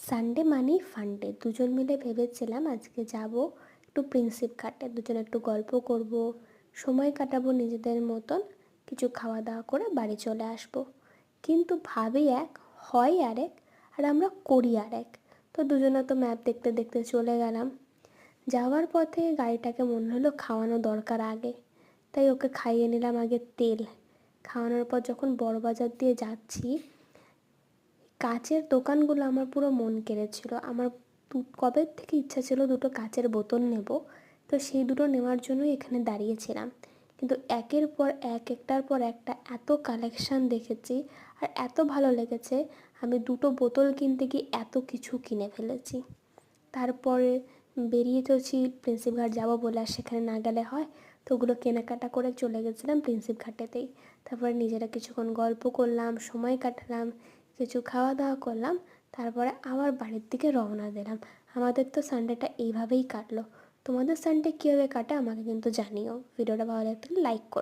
Sunday মানেই ফান্ডে। দুজন মিলে ভেবেছিলাম আজকে যাব একটু প্রিন্সেপ ঘাটে, দুজনে একটু গল্প করব, সময় কাটাবো নিজেদের মতন, কিছু খাওয়া দাওয়া করে বাড়ি চলে আসব। কিন্তু ভাবি এক, হয় আরেক, আর আমরা করি আরেক। তো দুজনে তো ম্যাপ দেখতে দেখতে চলে গেলাম। যাওয়ার পথে গাড়িটাকে মনে হলো খাওয়ানো দরকার আগে, তাই ওকে খাইয়ে নিলাম আগে তেল। খাওয়ানোর পর যখন বড়বাজার দিয়ে যাচ্ছি, কাচের দোকানগুলো আমার পুরো মন কেড়েছিল। আমার কবে থেকে ইচ্ছা ছিল দুটো কাচের বোতল নেব, তো সেই দুটো নেওয়ার জন্যই এখানে দাঁড়িয়েছিলাম। কিন্তু একের পর এক, একটার পর একটা এত কালেকশান দেখেছি আর এত ভালো লেগেছে, আমি দুটো বোতল কিনতে গিয়ে এত কিছু কিনে ফেলেছি। তারপরে বেরিয়ে চলছি প্রিন্সেপ ঘাট যাবো বলে, আর সেখানে না গেলে হয়, তো ওগুলো কেনাকাটা করে চলে গেছিলাম প্রিন্সেপ ঘাটেতেই। তারপরে নিজেরা কিছুক্ষণ গল্প করলাম, সময় কাটালাম, কিছু খাওয়া দাওয়া করলাম, তারপরে আবার বাড়ির দিকে রওনা দিলাম। আমাদের তো সানডেটা এইভাবেই কাটলো। তোমাদের সানডে কীভাবে কাটে আমাকে কিন্তু জানিও। ভিডিওটা ভালো লাগলে লাইক করো।